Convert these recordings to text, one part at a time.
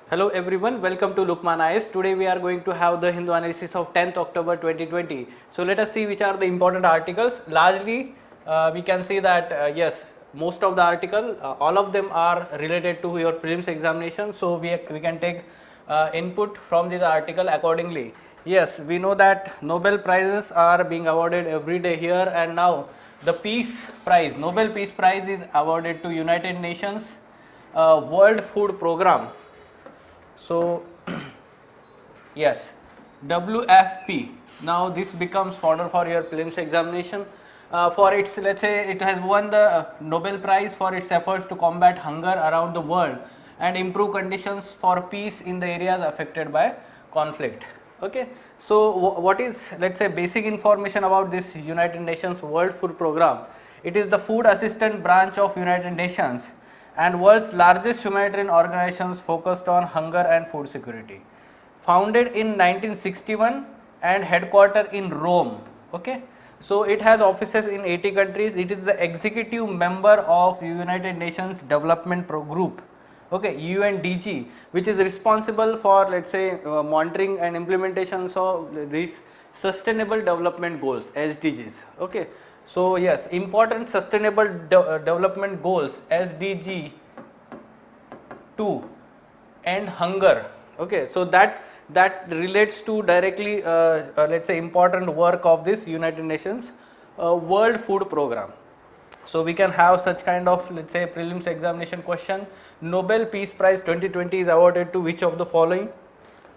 Hello everyone, welcome to Lukman IS. Today we are going to have the Hindu analysis of 10th October 2020. So let us see which are the important articles. Largely we can see that yes, most of the article, all of them are related to your prelims examination. So we can take input from this article accordingly. Yes, we know that Nobel prizes are being awarded every day here, and now the Peace Prize, Nobel Peace Prize is awarded to United Nations World Food Program. So yes, WFP. Now this becomes fodder for your prelims examination. For its, let's say, it has won the Nobel Prize for its efforts to combat hunger around the world and improve conditions for peace in the areas affected by conflict. Okay, so what is, let's say, basic information about this United Nations World Food Program? It is the food assistance branch of United Nations and world's largest humanitarian organizations focused on hunger and food security. Founded in 1961 and headquartered in Rome. Okay, so it has offices in 80 countries. It is the executive member of United Nations Development Group. Okay, UNDG, which is responsible for, let's say, monitoring and implementations of these sustainable development goals, SDGs. Okay, so yes, important sustainable development goals, SDG 2, and hunger. Okay, so that relates to directly let's say important work of this United Nations World Food Program. So we can have such kind of, let's say, prelims examination question. Nobel Peace Prize 2020 is awarded to which of the following?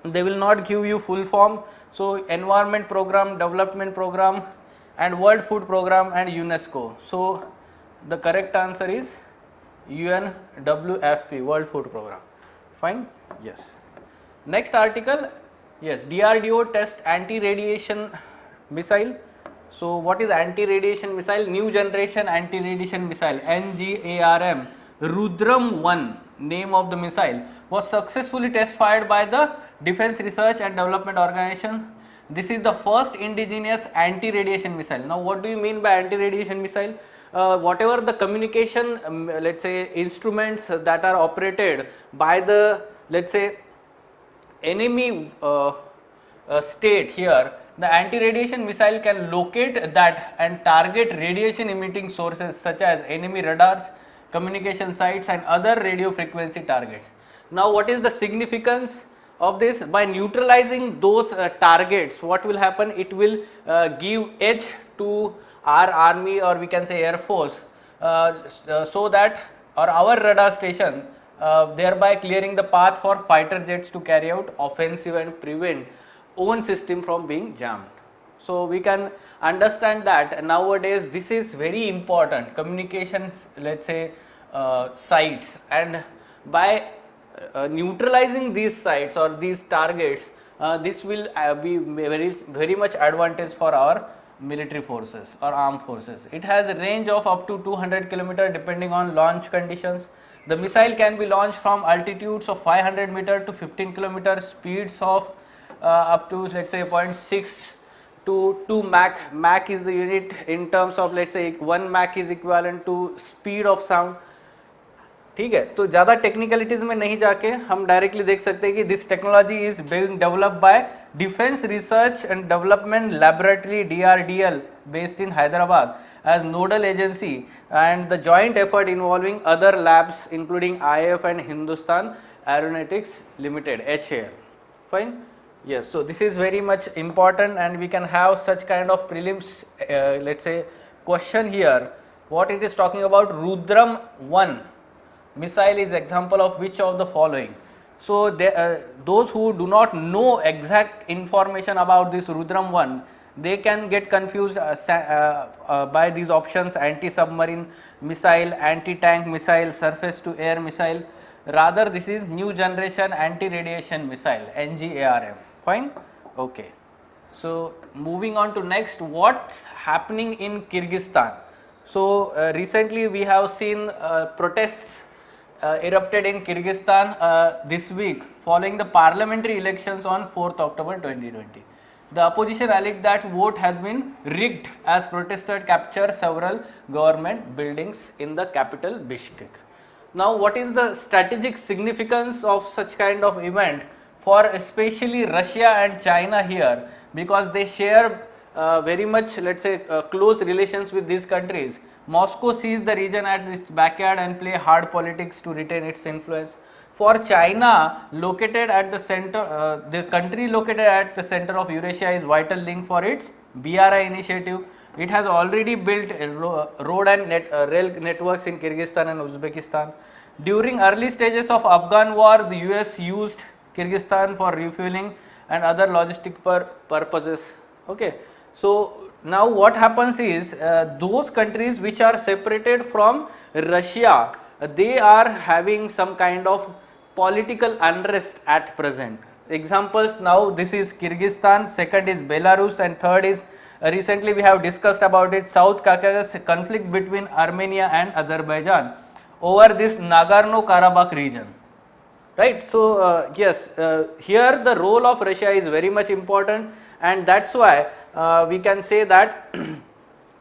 They will not give you full form. So environment program, development program, and World Food Program and UNESCO. So the correct answer is UNWFP, World Food Program. Fine? Yes. Next article, yes, DRDO test anti-radiation missile. So what is anti-radiation missile? New generation anti-radiation missile, NGARM, Rudram 1, name of the missile, was successfully test fired by the Defense Research and Development Organization. This is the first indigenous anti-radiation missile. Now what do you mean by anti-radiation missile? Whatever the communication, let's say, instruments that are operated by the, let's say, enemy state here, the anti-radiation missile can locate that and target radiation emitting sources such as enemy radars, communication sites, and other radio frequency targets. Now what is the significance of this? By neutralizing those targets, what will happen? It will give edge to our army, or we can say air force, so that, or our radar station, thereby clearing the path for fighter jets to carry out offensive and prevent own system from being jammed. So we can understand that nowadays this is very important, communications, let's say, sites, and by neutralizing these sites or these targets, this will be very much advantage for our military forces or armed forces. It has a range of up to 200 km depending on launch conditions. The missile can be launched from altitudes of 500 meter to 15 km, speeds of up to, let's say, 0.6 to 2 Mach. Mach is the unit in terms of, let's say, 1 Mach is equivalent to speed of sound. ठीक है, तो ज़्यादा technicalities में नहीं जाके हम directly देख सकते हैं कि this technology is being developed by defence research and development laboratory DRDL based in Hyderabad as nodal agency, and the joint effort involving other labs including IIF and Hindustan Aeronautics Limited, HAL. Fine? Yes, so this is very much important, and we can have such kind of prelims, let's say, question here. What it is talking about? Rudram 1 missile is example of which of the following? So those who do not know exact information about this Rudram 1, they can get confused by these options: anti-submarine missile, anti-tank missile, surface to air missile. Rather, this is new generation anti-radiation missile, NGARM. Fine? Okay. So moving on to next, what's happening in Kyrgyzstan? So recently we have seen protests erupted in Kyrgyzstan this week following the parliamentary elections on 4th October 2020. The opposition alleged that vote has been rigged as protesters captured several government buildings in the capital Bishkek. Now what is the strategic significance of such kind of event for especially Russia and China here, because they share very much, let's say, close relations with these countries. Moscow sees the region as its backyard and play hard politics to retain its influence. For China, located at the center, the country located at the center of Eurasia is vital link for its BRI initiative. It has already built road and rail networks in Kyrgyzstan and Uzbekistan. During early stages of Afghan war, the US used Kyrgyzstan for refueling and other logistic purposes. Okay, so now what happens is those countries which are separated from Russia, they are having some kind of political unrest at present. Examples, now this is Kyrgyzstan, second is Belarus, and third is recently we have discussed about it, South Caucasus conflict between Armenia and Azerbaijan over this Nagorno-Karabakh region, right? So yes, here the role of Russia is very much important, and that's why we can say that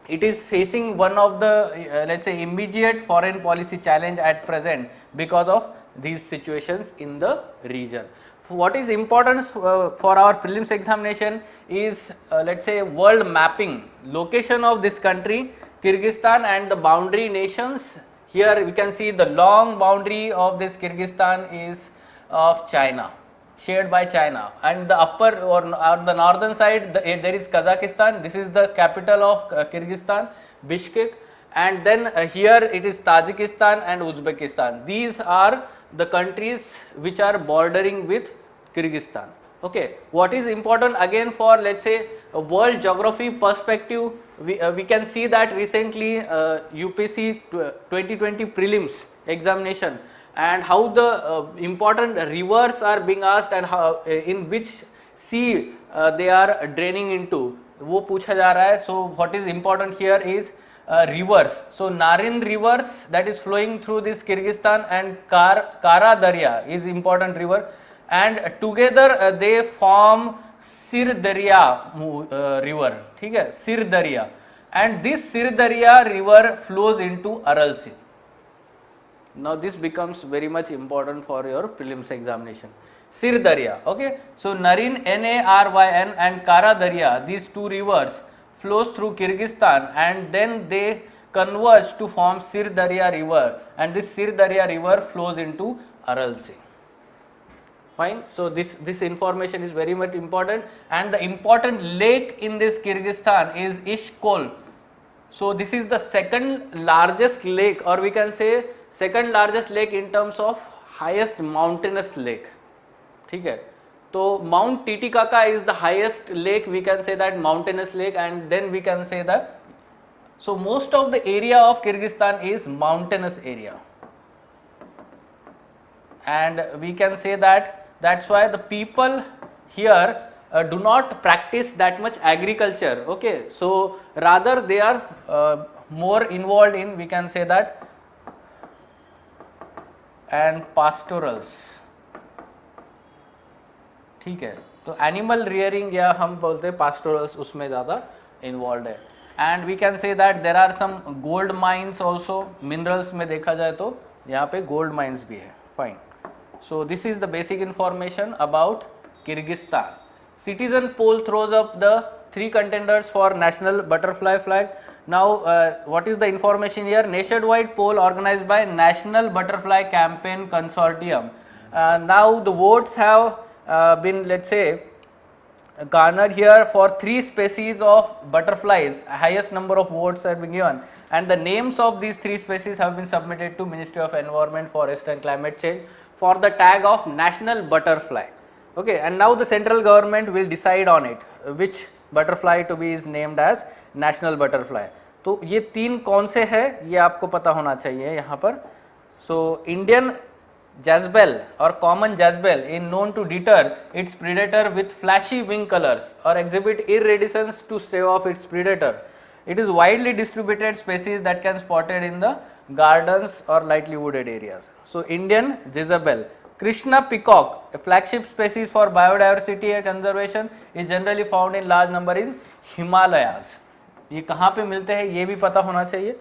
it is facing one of the let's say immediate foreign policy challenge at present because of these situations in the region. What is important for our prelims examination is let's say world mapping, location of this country Kyrgyzstan and the boundary nations. Here we can see the long boundary of this Kyrgyzstan is of China, shared by China, and the upper or the northern side there is Kazakhstan. This is the capital of Kyrgyzstan, Bishkek, and then here it is Tajikistan and Uzbekistan. These are the countries which are bordering with Kyrgyzstan. Okay, what is important again for let's say a world geography perspective, we can see that recently UPSC 2020 prelims examination and how the important rivers are being asked and how in which sea they are draining into, वो पूछा जा रहा है. So what is important here is rivers. So Narin rivers that is flowing through this Kyrgyzstan, and Kara Darya is important river, and together they form Sir Darya river. ठीक है, Sir Darya, and this Sir Darya river flows into Aral Sea. Now this becomes very much important for your prelims examination. Sir Darya, okay. So Narin, Naryn, and Kara Darya, these two rivers flows through Kyrgyzstan and then they converge to form Sir Darya river, and this Sir Darya river flows into Aral Sea. Fine. So this information is very much important, and the important lake in this Kyrgyzstan is Ishkol. So this is the second largest lake, or we can say second largest lake in terms of highest mountainous lake. ठीक है, तो Mount Titicaca is the highest lake, we can say that mountainous lake, and then we can say that, so most of the area of Kyrgyzstan is mountainous area, and we can say that that's why the people here do not practice that much agriculture. Okay, so rather they are more involved in, we can say that, and pastorals. ठीक है, तो animal rearing या हम बोलते हैं पास्टोरल्स, उसमें ज़्यादा involve है. And we can say that there are some gold mines also, minerals में देखा जाए तो यहाँ पे गोल्ड माइंस भी है. Fine. So this is the basic information about Kyrgyzstan. Citizen poll throws up the 3 contenders for national butterfly flag. Now what is the information here? Nationwide poll organized by National Butterfly Campaign Consortium. Now the votes have been, let's say, garnered here for 3 species of butterflies. Highest number of votes have been given, and the names of these 3 species have been submitted to Ministry of Environment, Forest and Climate Change for the tag of national butterfly. Okay, and now the central government will decide on it which butterfly to be is named as national butterfly. तो ये 3 कौन से है ये आपको पता होना चाहिए यहाँ पर. So Indian Jazbel or common Jazbel is known to deter its predator with flashy wing colors or exhibit iridescence to stave off its predator. It is widely distributed species that can spotted in the gardens or lightly wooded areas. So Indian Jezebel. Krishna peacock, a flagship species for biodiversity and conservation, is generally found in large number in Himalayas. ये कहाँ पे मिलते हैं ये भी पता होना चाहिए.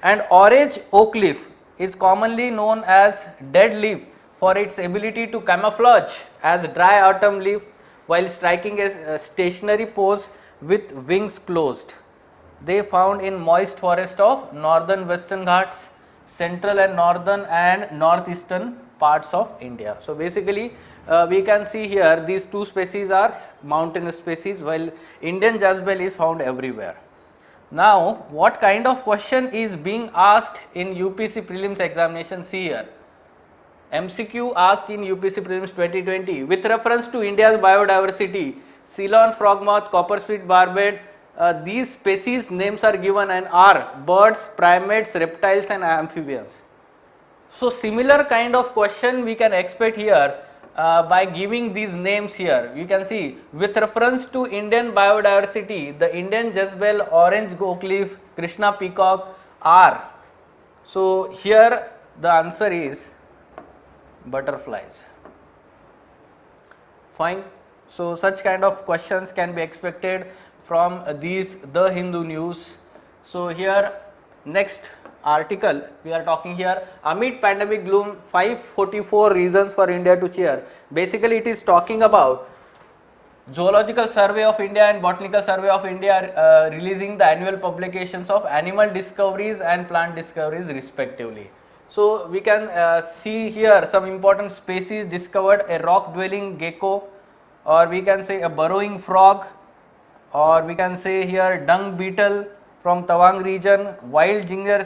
And orange oak leaf is commonly known as dead leaf for its ability to camouflage as dry autumn leaf while striking a stationary pose with wings closed. They found in moist forest of northern western Ghats, central and northern and northeastern parts of India. So basically we can see here these two species are mountainous species while Indian jasbel is found everywhere. Now what kind of question is being asked in UPC prelims examination? See here, MCQ asked in UPC prelims 2020 with reference to India's biodiversity, Ceylon frogmoth, coppersweet barbet, these species names are given and are birds, primates, reptiles and amphibians. So similar kind of question we can expect here by giving these names here. You can see with reference to Indian biodiversity, the Indian jasbel, orange oakleaf, Krishna peacock are. So here the answer is butterflies. Fine. So such kind of questions can be expected from these The Hindu News. So here next article we are talking here, amid pandemic gloom 544 reasons for India to cheer. Basically it is talking about Zoological Survey of India and Botanical Survey of India releasing the annual publications of animal discoveries and plant discoveries respectively. So we can see here some important species discovered, a rock dwelling gecko, or we can say a burrowing frog, or we can say here dung beetle from Tawang region, wild ginger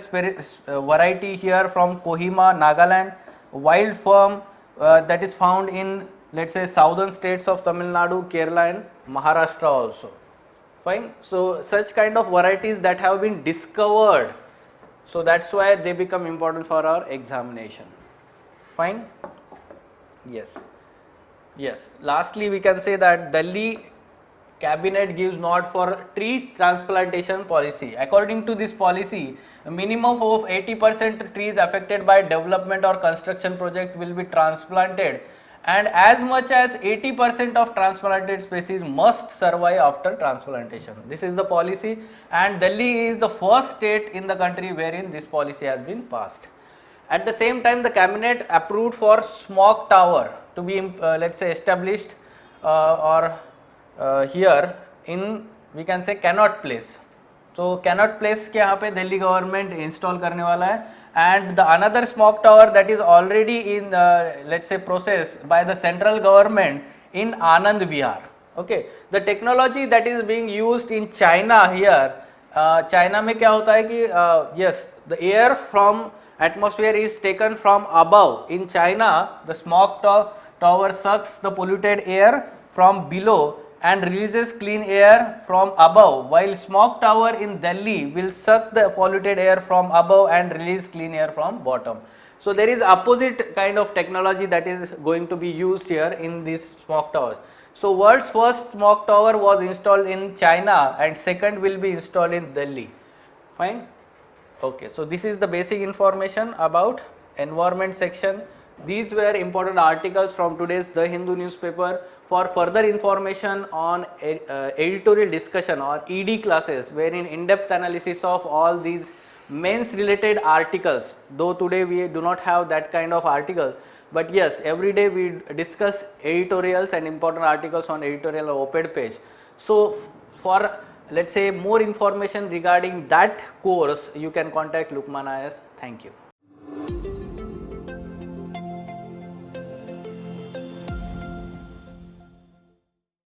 variety here from Kohima, Nagaland, wild fern that is found in, let's say, southern states of Tamil Nadu, Kerala and Maharashtra also. Fine. So such kind of varieties that have been discovered, so that's why they become important for our examination. Fine. Yes. Yes. Lastly, we can say that Delhi Cabinet gives nod for tree transplantation policy. According to this policy, a minimum of 80% trees affected by development or construction project will be transplanted, and as much as 80% of transplanted species must survive after transplantation. This is the policy, and Delhi is the first state in the country wherein this policy has been passed. At the same time, the cabinet approved for smoke tower to be let's say established here in, we can say, Connaught Place. So Connaught Place के यहाँ पे Delhi government install करने वाला है, and the another smoke tower that is already in let's say process by the central government in Anand Vihar. Okay, the technology that is being used in China here, China में क्या होता है कि yes, the air from atmosphere is taken from above. In China, the smoke tower sucks the polluted air from below and releases clean air from above, while smoke tower in Delhi will suck the polluted air from above and release clean air from bottom. So there is opposite kind of technology that is going to be used here in these smoke towers. So world's first smoke tower was installed in China and second will be installed in Delhi. Fine. Okay, so this is the basic information about environment section. These were important articles from today's The Hindu newspaper. For further information on editorial discussion or ED classes, wherein in-depth analysis of all these mains related articles, though today we do not have that kind of article, but yes, every day we discuss editorials and important articles on editorial or op-ed page. So for, let's say, more information regarding that course, you can contact Lukman IAS. Thank you.